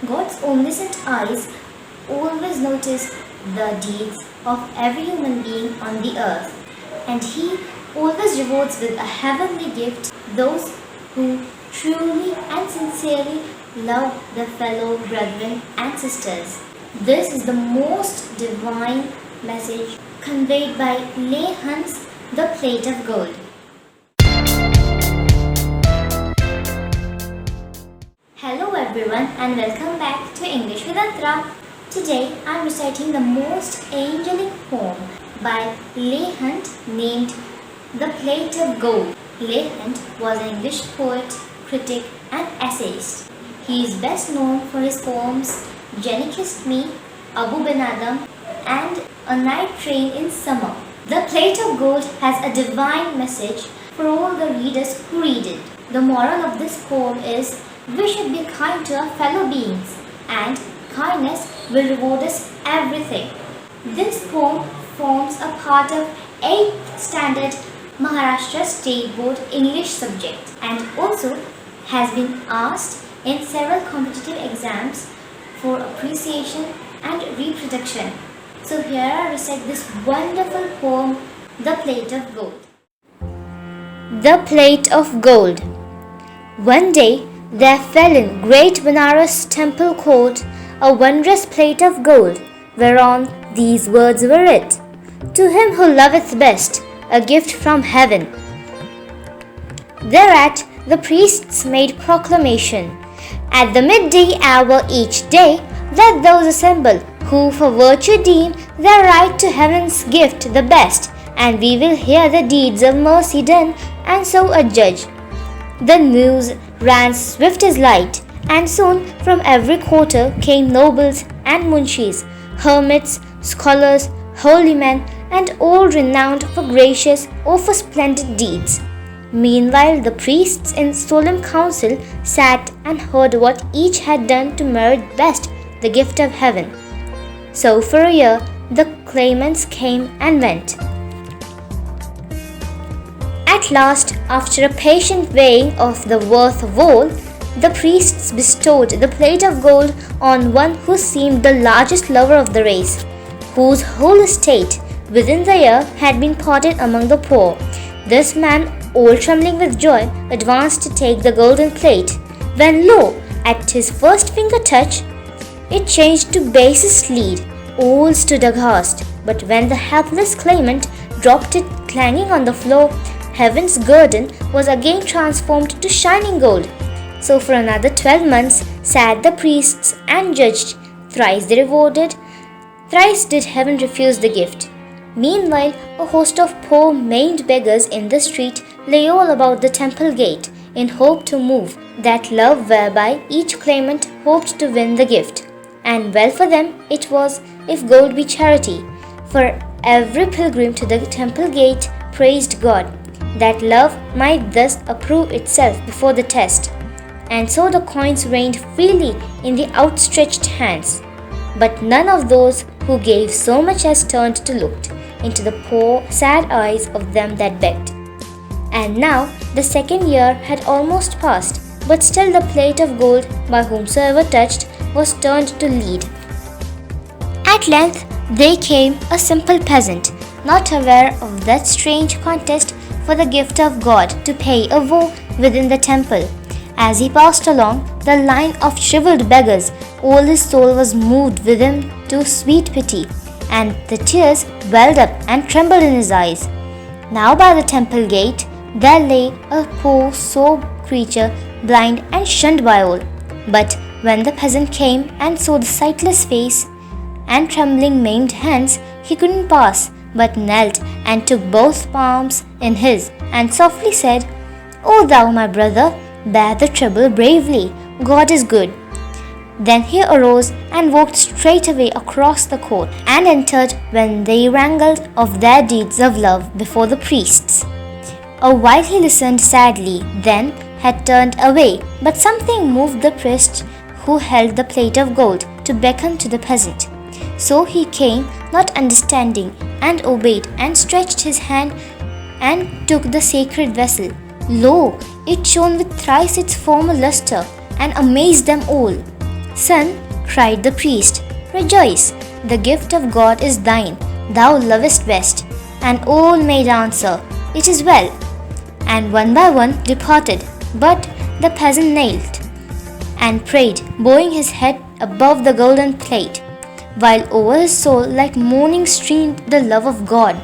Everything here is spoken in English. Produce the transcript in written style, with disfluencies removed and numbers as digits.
God's omniscient eyes always notice the deeds of every human being on the earth, and He always rewards with a heavenly gift those who truly and sincerely love their fellow brethren and sisters. This is the most divine message conveyed by Leigh The Plate of Gold. Hello everyone and welcome back to English with Antra. Today I am reciting the most angelic poem by Leigh named The Plate of Gold. Leigh was an English poet, critic and essayist. He is best known for his poems Jenny Kissed Me, Abu Ben Adam and A Night Train in Summer. The Plate of Gold has a divine message for all the readers who read it. The moral of this poem is we should be kind to our fellow beings and kindness will reward us everything. This poem forms a part of 8th Standard Maharashtra State Board English subject and also has been asked in several competitive exams for appreciation and reproduction. So here I recite this wonderful poem, The Plate of Gold. The Plate of Gold. One day there fell in great Benares temple court a wondrous plate of gold, whereon these words were writ, To him who loveth best, a gift from heaven. Thereat the priests made proclamation, At the midday hour each day, let those assemble, who for virtue deem their right to heaven's gift the best, and we will hear the deeds of mercy done, and so adjudge. The news ran swift as light, and soon from every quarter came nobles and munshis, hermits, scholars, holy men, and all renowned for gracious or for splendid deeds. Meanwhile the priests in solemn council sat and heard what each had done to merit best the gift of heaven. So for a year the claimants came and went. At last, after a patient weighing of the worth of all, the priests bestowed the plate of gold on one who seemed the largest lover of the race, whose whole estate within the year had been parted among the poor. This man, all trembling with joy, advanced to take the golden plate, when lo, at his first finger touch, it changed to basest lead. All stood aghast, but when the helpless claimant dropped it clanging on the floor, heaven's guerdon was again transformed to shining gold. So for another 12 months sat the priests and judged. Thrice they rewarded, thrice did heaven refuse the gift. Meanwhile, a host of poor maimed beggars in the street lay all about the temple gate, in hope to move that love whereby each claimant hoped to win the gift. And well for them it was, if gold be charity, for every pilgrim to the temple gate praised God, that love might thus approve itself before the test. And so the coins rained freely in the outstretched hands. But none of those who gave so much as turned to look into the poor, sad eyes of them that begged. And now the second year had almost passed, but still the plate of gold, by whomsoever touched, was turned to lead. At length there came a simple peasant, not aware of that strange contest for the gift of God to pay a vow within the temple. As he passed along the line of shriveled beggars, all his soul was moved within to sweet pity, and the tears welled up and trembled in his eyes. Now by the temple gate there lay a poor sore creature, blind and shunned by all. But when the peasant came and saw the sightless face and trembling maimed hands, he couldn't pass, but knelt and took both palms in his, and softly said, O thou my brother, bear the trouble bravely, God is good. Then he arose and walked straightway across the court, and entered when they wrangled of their deeds of love before the priests. A while he listened sadly, then had turned away, but something moved the priest who held the plate of gold to beckon to the peasant. So he came, not understanding, and obeyed, and stretched his hand and took the sacred vessel. Lo, it shone with thrice its former lustre, and amazed them all. Son, cried the priest, rejoice, the gift of God is thine, thou lovest best. And all made answer, it is well, and one by one departed. But the peasant knelt and prayed, bowing his head above the golden plate, while over his soul like morning streamed the love of God.